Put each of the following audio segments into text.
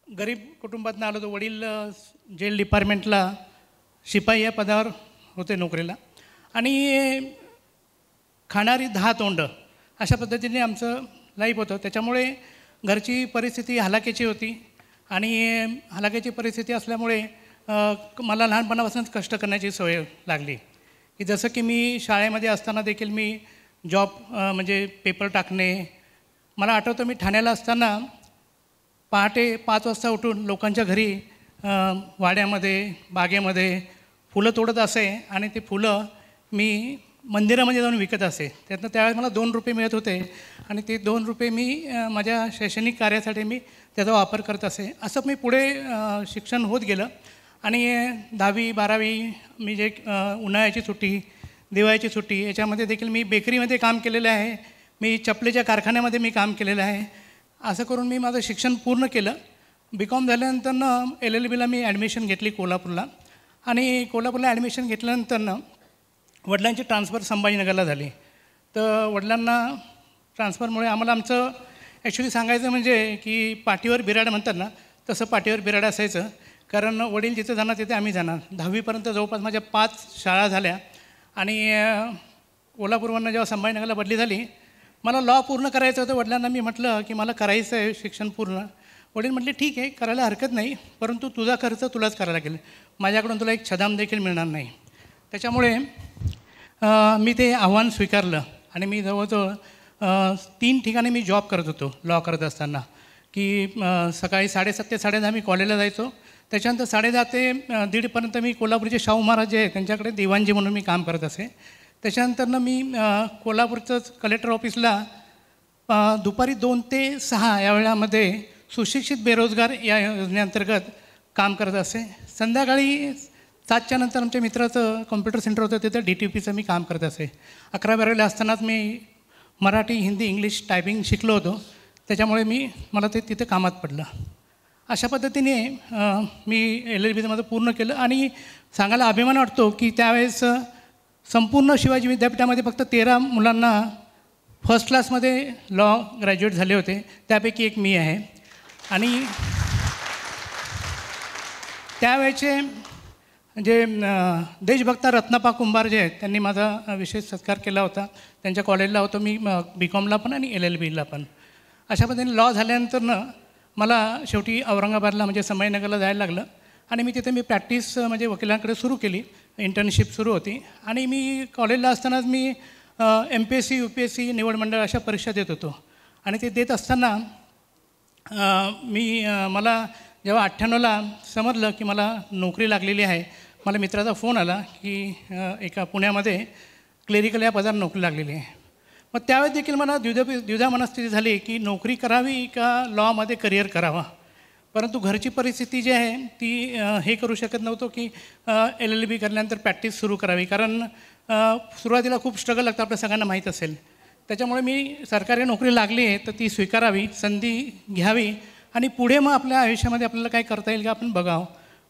गरीब कुटुंबातून आलो होतो. वडील जेल डिपार्टमेंटला शिपाई या पदावर होते नोकरीला आणि खाणारी 10 तोंड अशा पद्धतीने आमचं लाईफ होतं. त्याच्यामुळे घरची परिस्थिती हलाखीची होती आणि हलाखीची परिस्थिती असल्यामुळे मला लहानपणापासूनच कष्ट करण्याची सवय लागली की जसं की मी शाळेमध्ये असताना देखील मी जॉब म्हणजे पेपर टाकणे. मला आठवतं मी ठाण्याला असताना पहाटे 5 वाजता उठून लोकांच्या घरी वाड्यामध्ये बागेमध्ये फुलं तोडत असे आणि ते फुलं मी मंदिरामध्ये जाऊन विकत असे. त्यातनं त्यावेळेस मला 2 रुपये मिळत होते आणि ते 2 रुपये मी माझ्या शैक्षणिक कार्यासाठी मी त्याचा वापर करत असे. असं मी पुढे शिक्षण होत गेलं आणि 10वी 12वी मी जे उन्हाळ्याची सुट्टी दिवाळीची सुट्टी याच्यामध्ये देखील मी बेकरीमध्ये काम केलेलं आहे. मी चपलेच्या कारखान्यामध्ये मी काम केलेलं आहे. असं करून मी माझं शिक्षण पूर्ण केलं. BCom झाल्यानंतरनं LLBला मी ॲडमिशन घेतली कोल्हापूरला आणि कोल्हापूरला ॲडमिशन घेतल्यानंतरनं वडिलांची ट्रान्सफर संभाजीनगरला झाली. तर वडिलांना ट्रान्सफरमुळे आम्हाला आमचं ॲक्च्युली सांगायचं म्हणजे की पाठीवर बिराड म्हणतात ना तसं पाठीवर बिराड असायचं. कारण वडील जिथे जाणार तिथे आम्ही जाणार. 10वीपर्यंत जवळपास माझ्या 5 शाळा झाल्या आणि कोल्हापूरवरनं जेव्हा संभाजीनगरला बदली झाली मला लॉ पूर्ण करायचं होतं. वडिलांना मी म्हटलं की मला करायचं आहे शिक्षण पूर्ण. वडील म्हटले ठीक आहे करायला हरकत नाही परंतु तुझा खर्च तुलाच करायला लागेल. माझ्याकडून तुला एक छदाम देखील मिळणार नाही. त्याच्यामुळे मी ते आव्हान स्वीकारलं आणि मी जवळजवळ 3 ठिकाणी मी जॉब करत होतो लॉ करत असताना की सकाळी 7:30 ते 10:30 मी कॉलेजला जायचो. त्याच्यानंतर 10:30 ते 1:30पर्यंत मी कोल्हापूरचे शाहू महाराज जे आहेत त्यांच्याकडे दिवाणजी म्हणून मी काम करत असे. त्याच्यानंतरनं मी कोल्हापूरचंच कलेक्टर ऑफिसला दुपारी 2 ते 6 या वेळामध्ये सुशिक्षित बेरोजगार या योजनेअंतर्गत काम करत असे. संध्याकाळी 7च्या नंतर आमच्या मित्राचं कॉम्प्युटर सेंटर होतं तिथं DTPचं मी काम करत असे. 11वी असतानाच मी मराठी हिंदी इंग्लिश टायपिंग शिकलो होतो. त्याच्यामुळे मला ते तिथे कामात पडलं. अशा पद्धतीने मी LLBमध्ये पूर्ण केलं आणि सांगायला अभिमान वाटतो की त्यावेळेस संपूर्ण शिवाजी विद्यापीठामध्ये फक्त 13 मुलांना फर्स्ट क्लासमध्ये लॉ ग्रॅज्युएट झाले होते. त्यापैकी एक मी आहे. आणि त्यावेळेचे जे देशभक्ता रत्नापा कुंभार जे आहेत त्यांनी माझा विशेष सत्कार केला होता. त्यांच्या कॉलेजला होतो मी BComला पण आणि LLBला पण. अशा पद्धतीने लॉ झाल्यानंतरनं मला शेवटी औरंगाबादला म्हणजे संभाजीनगरला जायला लागलं आणि मी तिथे प्रॅक्टिस म्हणजे वकिलांकडे सुरू केली. इंटर्नशिप सुरू होती आणि मी कॉलेजला असतानाच मी MPSC UPSC निवड मंडळ अशा परीक्षा देत होतो. आणि ते देत असताना मला जेव्हा 98ला समजलं की मला नोकरी लागलेली आहे मला मित्राचा फोन आला की एका पुण्यामध्ये क्लेरिकल या पदावर नोकरी लागलेली आहे. मग त्यावेळेस देखील मला द्विधा मनस्थिती झाली की नोकरी करावी का लॉमध्ये करिअर करावा. परंतु घरची परिस्थिती जी आहे ती हे करू शकत नव्हतो की LLB करल्यानंतर प्रॅक्टिस सुरू करावी. कारण सुरुवातीला खूप स्ट्रगल लागतं आपल्या सगळ्यांना माहीत असेल. त्याच्यामुळे मी सरकारी नोकरी लागली आहे तर ती स्वीकारावी संधी घ्यावी आणि पुढे मग आपल्या आयुष्यामध्ये आपल्याला काय करता येईल का आपण बघावं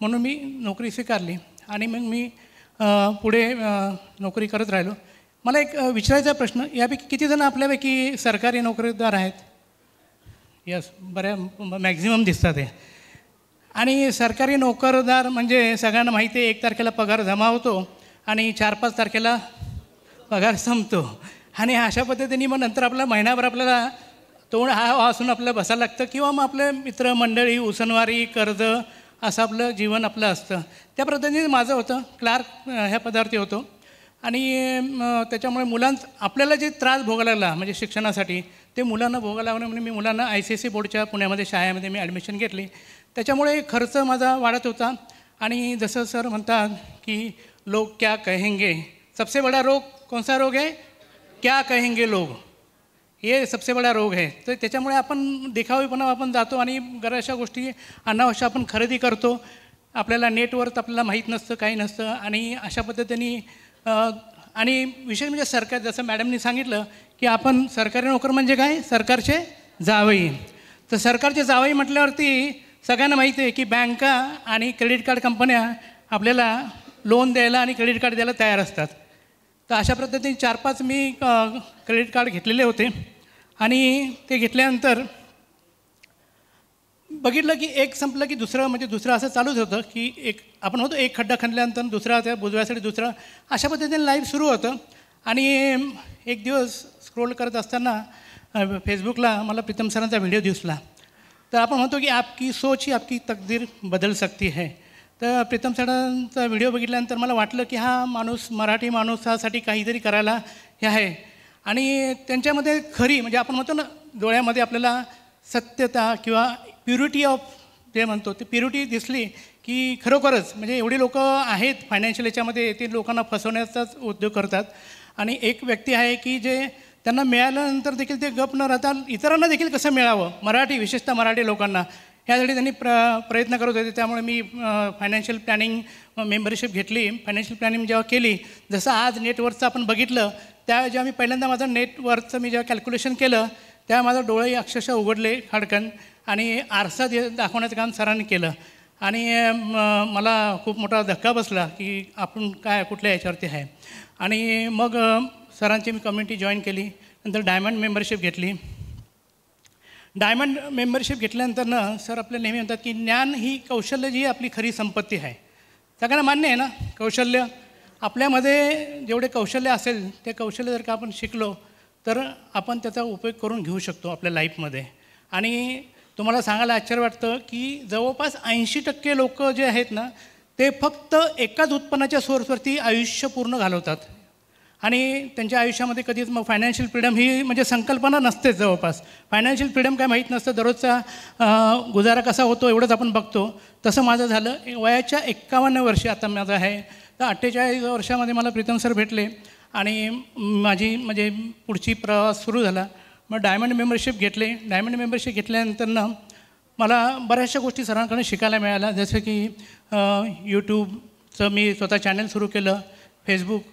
म्हणून मी नोकरी स्वीकारली आणि मग मी पुढे नोकरी करत राहिलो. मला एक विचारायचा प्रश्न यापैकी किती जण आपल्यापैकी सरकारी नोकरीदार आहेत? यस बऱ्या मॅक्झिमम दिसतात आहे. आणि सरकारी नोकरदार म्हणजे सगळ्यांना माहिती आहे 1 तारखेला पगार जमा होतो आणि 4-5 तारखेला पगार संपतो आणि अशा पद्धतीने मग नंतर आपला महिनाभर आपल्याला तोंड असून आपल्याला बसायला लागतं किंवा मग आपले मित्रमंडळी उसनवारी कर्ज असं आपलं जीवन आपलं असतं. त्या पद्धतीने माझं होतं. क्लार्क ह्या पदार्थी होतो आणि त्याच्यामुळे आपल्याला जे त्रास भोगायला लागला म्हणजे शिक्षणासाठी ते मुलांना भोगायला लागलं म्हणून मी मुलांना ICSE बोर्डच्या पुण्यामध्ये शाळेमध्ये मी ॲडमिशन घेतली. त्याच्यामुळे खर्च माझा वाढत होता आणि जसं सर म्हणतात की लोग क्या कहेंगे, सबसे बड़ा रोग कौन सा रोग है? क्या कहेंगे लोग, हे सबसे बडा रोग आहे. तर त्याच्यामुळे आपण दिखावीपणा आपण जातो आणि बऱ्याचशा गोष्टी अनावश्यक आपण खरेदी करतो. आपल्याला नेटवर्थ आपल्याला माहीत नसतं काही नसतं आणि अशा पद्धतीने आणि विशेष म्हणजे सरकार जसं मॅडमनी सांगितलं की आपण सरकारी नोकर म्हणजे काय सरकारचे जावई. तर सरकारचे जावई म्हटल्यावरती सगळ्यांना माहिती आहे की बँका आणि क्रेडिट कार्ड कंपन्या आपल्याला लोन द्यायला आणि क्रेडिट कार्ड द्यायला तयार असतात. तर अशा पद्धतीने 4-5 मी क्रेडिट कार्ड घेतलेले होते आणि ते घेतल्यानंतर बघितलं की एक संपलं की दुसरं म्हणजे दुसरं असं चालूच होतं की एक आपण होतो एक खड्डा खणल्यानंतर दुसरा त्या बुजव्यासाठी दुसरा अशा पद्धतीने लाईव्ह सुरू होतं. आणि एक दिवस स्क्रोल करत असताना फेसबुकला मला प्रीतम सरांचा व्हिडिओ दिसला. तर आपण म्हणतो की आपकी सोच ही आपकी तकदीर बदल सकती है. तर प्रीतम सरांचा व्हिडिओ बघितल्यानंतर मला वाटलं की हा माणूस मराठी माणसासाठी काहीतरी करायला हे आहे. आणि त्यांच्यामध्ये खरी म्हणजे आपण म्हणतो ना डोळ्यामध्ये आपल्याला सत्यता किंवा प्युरिटी ऑफ जे म्हणतो ते प्युरिटी दिसली की खरोखरच म्हणजे एवढी लोक आहेत फायनान्शियल याच्यामध्ये ते लोकांना फसवण्याचाच उद्योग करतात. आणि एक व्यक्ती आहे की जे त्यांना मिळाल्यानंतर देखील ते गप न राहता इतरांना देखील कसं मिळावं मराठी विशेषतः मराठी लोकांना यासाठी त्यांनी प्रयत्न करत होते. त्यामुळे मी फायनान्शियल प्लॅनिंग मेंबरशिप घेतली. फायनान्शियल प्लॅनिंग जेव्हा केली जसं आज नेटवर्कचं आपण बघितलं त्या जेव्हा मी पहिल्यांदा माझं नेटवर्कचं मी जेव्हा कॅल्क्युलेशन केलं तेव्हा माझं डोळे अक्षरशः उघडले खाडकन आणि आरसा दाखवण्याचं काम सरांनी केलं. आणि मला खूप मोठा धक्का बसला की आपण काय कुठल्या याच्यावरती आहे. आणि मग सरांची मी कम्युनिटी जॉईन केली. नंतर डायमंड मेंबरशिप घेतली. डायमंड मेंबरशिप घेतल्यानंतर सर आपल्याला नेहमी म्हणतात की ज्ञान ही कौशल्य जी आपली खरी संपत्ती आहे. सगळ्यांना मान्य आहे ना कौशल्य आपल्यामध्ये जेवढे कौशल्य असेल ते कौशल्य जर का आपण शिकलो तर आपण त्याचा उपयोग करून घेऊ शकतो आपल्या लाईफमध्ये. आणि तुम्हाला सांगायला आश्चर्य वाटतं की जवळपास 80% लोक जे आहेत ना ते फक्त एकाच उत्पन्नाच्या सोर्सवरती आयुष्य पूर्ण घालवतात. आणि त्यांच्या आयुष्यामध्ये कधीच मग फायनान्शियल फ्रीडम ही म्हणजे संकल्पना नसतेच. जवळपास फायनान्शियल फ्रीडम काय माहीत नसतं. दररोजचा गुजारा कसा होतो एवढंच आपण बघतो. तसं माझं झालं. वयाच्या 51 वर्षी आता माझं आहे. तर 48 वर्षामध्ये मला प्रीतम सर भेटले आणि माझी म्हणजे पुढची प्रवास सुरू झाला. मग डायमंड मेंबरशिप घेतले. डायमंड मेंबरशिप घेतल्यानंतर मला बऱ्याचशा गोष्टी सरांकडून शिकायला मिळाल्या. जसं की यूट्यूबचं मी स्वतः चॅनल सुरू केलं. फेसबुक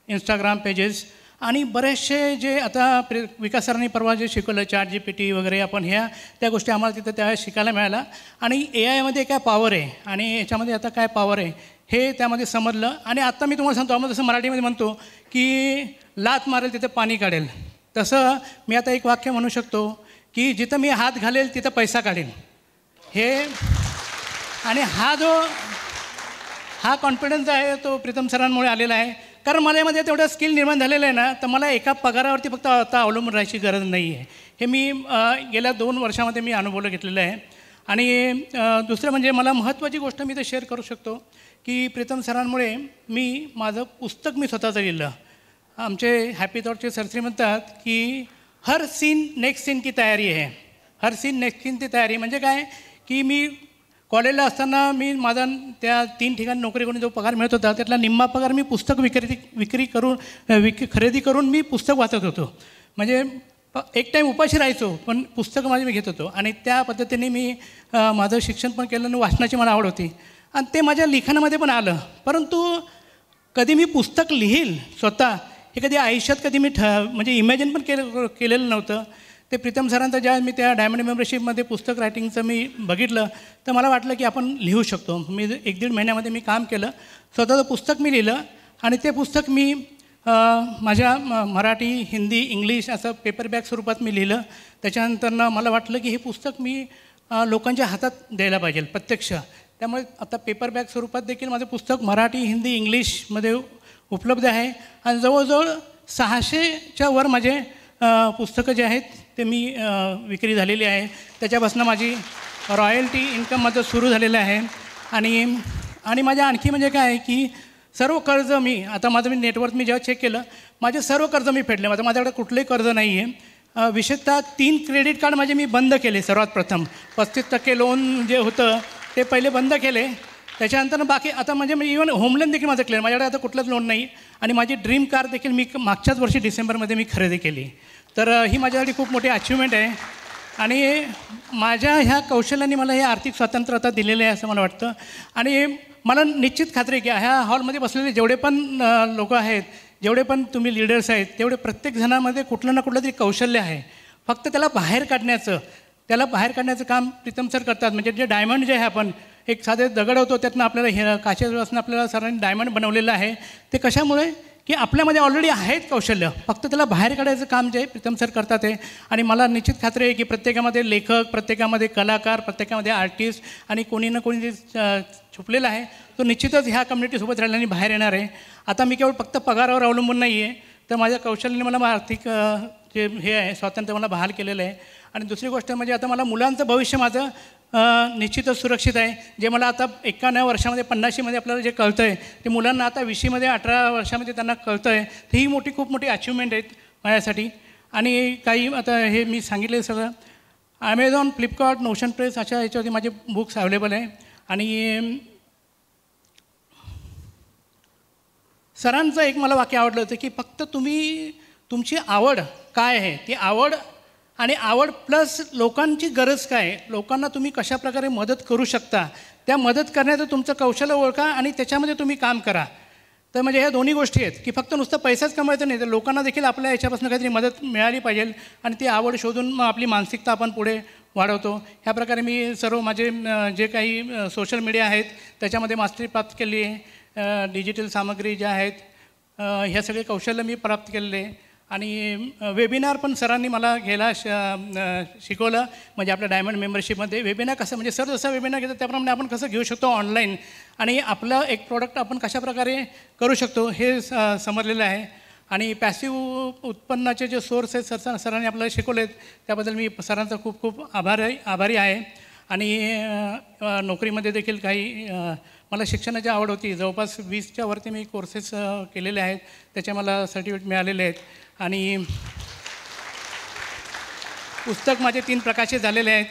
इंस्टाग्राम पेजेस आणि बरेचसे जे आता विकास सरांनी परवा जे शिकवलं ChatGPT वगैरे आपण ह्या त्या गोष्टी आम्हाला तिथं त्या शिकायला मिळाल्या. आणि AI काय पॉवर आहे आणि याच्यामध्ये आता काय पॉवर आहे हे त्यामध्ये समजलं. आणि आत्ता मी तुम्हाला सांगतो आम्हाला जसं मराठीमध्ये म्हणतो की लात मारेल तिथं पाणी काढेल तसं मी आता एक वाक्य म्हणू शकतो की जिथं मी हात घालेल तिथं पैसा काढेल हे. आणि हा कॉन्फिडन्स आहे तो प्रीतम सरांमुळे आलेला आहे. कारण मला यामध्ये तेवढं स्किल निर्माण झालेलं आहे ना तर मला एका पगारावरती फक्त आता अवलंबून राहायची गरज नाही आहे. हे मी गेल्या 2 वर्षामध्ये मी अनुभव घेतलेलं आहे. आणि दुसरं म्हणजे मला महत्त्वाची गोष्ट मी तर शेअर करू शकतो की प्रीतम सरांमुळे मी माझं पुस्तक मी स्वतःचं लिहिलं. आमचे हॅपी थॉटचे सरश्री म्हणतात की हर सीन नेक्स्ट सीन की तयारी आहे. हर सीन नेक्स्ट सीन की तयारी म्हणजे काय की मी कॉलेजला असताना मी माझा त्या 3 ठिकाणी नोकरी करून जो पगार मिळत होता त्यातला निम्मा पगार मी पुस्तक खरेदी करून मी पुस्तक वाचत होतो. म्हणजे एक टाईम उपाशी राहायचो पण पुस्तकं माझी मी घेत होतो. आणि त्या पद्धतीने मी माझं शिक्षण पण केलं आणि वाचनाची मला आवड होती आणि ते माझ्या लिखाणामध्ये पण आलं. परंतु कधी मी पुस्तक लिहील स्वतः हे कधी आयुष्यात कधी मी म्हणजे इमॅजिन पण केलेलं नव्हतं. ते प्रीतम सरांचं ज्या मी त्या डायमंड मेंबरशिपमध्ये पुस्तक रायटिंगचं मी बघितलं तर मला वाटलं की आपण लिहू शकतो. मी 1-1.5 महिन्यामध्ये मी काम केलं. स्वतःचं पुस्तक मी लिहिलं आणि ते पुस्तक मी माझ्या मराठी हिंदी इंग्लिश असं पेपरबॅक स्वरूपात मी लिहिलं. त्याच्यानंतर मला वाटलं की हे पुस्तक मी लोकांच्या हातात द्यायला पाहिजे प्रत्यक्ष. त्यामुळे आता पेपरबॅक स्वरूपात देखील माझं पुस्तक मराठी हिंदी इंग्लिशमध्ये उपलब्ध आहे. आणि जवळजवळ 600च्या वर माझे पुस्तकं जे आहेत ते मी विक्री झालेली आहे. त्याच्यापासून माझी रॉयल्टी इन्कम माझं सुरू झालेलं आहे. आणि माझ्या आणखी म्हणजे काय आहे की सर्व कर्ज मी आता माझं नेटवर्क मी जेव्हा चेक केलं माझे सर्व कर्ज मी फेडले. माझ्याकडे कुठलंही कर्ज नाही आहे. विशेषतः 3 क्रेडिट कार्ड माझे मी बंद केले. सर्वात प्रथम 35% लोन जे होतं ते पहिले बंद केले. त्याच्यानंतर बाकी आता म्हणजे मी इव्हन होमलोन देखील माझं क्लिअर. माझ्याकडे आता कुठलंच लोन नाही. आणि माझी ड्रीम कार देखील मी मागच्याच वर्षी डिसेंबरमध्ये मी खरेदी केली. तर ही माझ्यासाठी खूप मोठी अचिव्हमेंट आहे. आणि माझ्या ह्या कौशल्याने मला हे आर्थिक स्वातंत्र्य आता दिलेलं आहे असं मला वाटतं. आणि मला निश्चित खात्री आहे की ह्या हॉलमध्ये बसलेले जेवढे पण लोक आहेत जेवढे पण तुम्ही लीडर्स आहेत तेवढे प्रत्येक जणामध्ये कुठलं ना कुठलं तरी कौशल्य आहे. फक्त त्याला बाहेर काढण्याचं काम प्रीतम सर करतात. म्हणजे जे डायमंड जे आहे आपण एक साधे दगड होतो त्यातनं आपल्याला काचेपासून आपल्याला सरांनी डायमंड बनवलेलं आहे. ते कशामुळे की आपल्यामध्ये ऑलरेडी आहेत कौशल्य, फक्त त्याला बाहेर काढायचं काम जे प्रीतम सर करतात आहे. आणि मला निश्चित खात्री आहे की प्रत्येकामध्ये लेखक, प्रत्येकामध्ये कलाकार, प्रत्येकामध्ये आर्टिस्ट आणि कोणी ना कोणी छुपलेला आहे, तो निश्चितच ह्या कम्युनिटीसोबत राहिल्याने बाहेर येणार आहे. आता मी केवळ फक्त पगारावर अवलंबून नाही आहे, तर माझ्या कौशल्याने मला आर्थिक जे हे आहे स्वातंत्र्य मला बहाल केलेलं आहे. आणि दुसरी गोष्ट म्हणजे आता मला मुलांचं भविष्य माझं निश्चितच सुरक्षित आहे. जे मला आता 51 वर्षामध्ये 50मध्ये आपल्याला जे कळतं आहे ते मुलांना आता 20मध्ये 18 वर्षामध्ये त्यांना कळतं आहे. तर ही खूप मोठी अचिव्हमेंट आहेत माझ्यासाठी. आणि काही आता हे मी सांगितले सगळं ॲमेझॉन, फ्लिपकार्ट, नोशन प्रेस अशा याच्यावरती माझे बुक्स अवेलेबल आहे. आणि सरांचं एक मला वाक्य आवडलं होतं की फक्त तुम्ही तुमची आवड काय आहे, ती आवड आणि आवड प्लस लोकांची गरज काय आहे, लोकांना तुम्ही कशाप्रकारे मदत करू शकता, त्या मदत करण्याचं तुमचं कौशल्य ओळखा आणि त्याच्यामध्ये तुम्ही काम करा. तर म्हणजे ह्या दोन्ही गोष्टी आहेत की फक्त नुसतं पैसाच कमवायचं नाही, तर लोकांना देखील आपल्या याच्यापासून काहीतरी मदत मिळाली पाहिजे आणि ती आवड शोधून मग आपली मानसिकता आपण पुढे वाढवतो. ह्या प्रकारे मी सर्व माझे जे काही सोशल मीडिया आहेत त्याच्यामध्ये मास्टरी प्राप्त केली आहे. डिजिटल सामग्री ज्या आहेत ह्या सगळे कौशल्य मी प्राप्त केलेले आहे. आणि वेबिनार पण सरांनी मला घ्यायला शिकवलं. म्हणजे आपल्या डायमंड मेंबरशिपमध्ये वेबिनार कसं, म्हणजे सर जसं वेबिनार घेतात त्याप्रमाणे आपण कसं घेऊ शकतो ऑनलाईन आणि आपलं एक प्रोडक्ट आपण कशाप्रकारे करू शकतो हे समजलेलं आहे. आणि पॅसिव्ह उत्पन्नाचे जे सोर्स आहेत सरांनी आपल्याला शिकवले आहेत, त्याबद्दल मी सरांचा खूप आभारी आहे. आणि नोकरीमध्ये देखील काही मला शिक्षणाची आवड होती. जवळपास 20च्या वरती मी कोर्सेस केलेले आहेत, त्याचे मला सर्टिफिकेट मिळालेले आहेत. आणि पुस्तक माझे 3 प्रकाशित झालेले आहेत.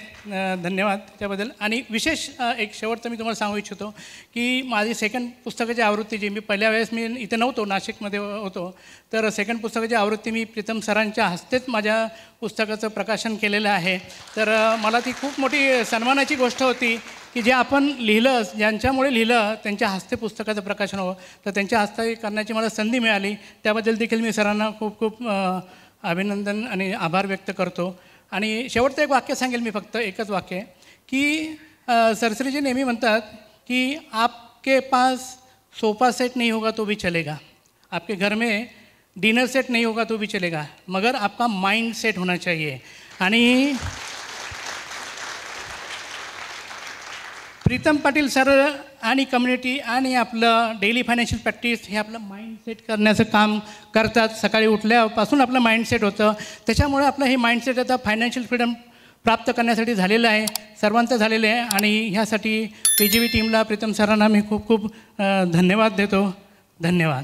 धन्यवाद त्याबद्दल. आणि विशेष एक शेवटचं मी तुम्हाला सांगू इच्छितो की माझी सेकंड पुस्तकाची आवृत्ती जी मी पहिल्या वेळेस मी इथे नव्हतो, नाशिकमध्ये होतो, तर सेकंड पुस्तकाची आवृत्ती मी प्रीतम सरांच्या हस्तेच माझ्या पुस्तकाचं प्रकाशन केलेलं आहे. तर मला ती खूप मोठी सन्मानाची गोष्ट होती की जे आपण लिहिलं, ज्यांच्यामुळे लिहिलं त्यांच्या हस्ते पुस्तकाचं प्रकाशन हवं, तर त्यांच्या हस्ते करण्याची मला संधी मिळाली. त्याबद्दल देखील मी सरांना खूप अभिनंदन आणि आभार व्यक्त करतो. आणि शेवटचं एक वाक्य सांगेल मी, फक्त एकच वाक्य की सरसरीजी नेहमी म्हणतात की आपके पास सोफा सेट नहीं होगा तो भी चलेगा, आपके घर में डिनर सेट नहीं होगा तो भी चलेगा, मगर आपका माइंड सेट होना चाहिए. आणि प्रीतम पाटील सर आणि कम्युनिटी आणि आपलं डेली फायनान्शियल प्रॅक्टिस हे आपलं माइंड सेट करण्याचं काम करतात. सकाळी उठल्यापासून आपलं माइंड सेट होतं, त्याच्यामुळे आपलं हे माइंड सेट आता फायनान्शियल फ्रीडम प्राप्त करण्यासाठी झालेलं आहे, सर्वांचं झालेलं आहे. आणि ह्यासाठी PGV टीमला, प्रीतम सरांना मी खूप धन्यवाद देतो. धन्यवाद.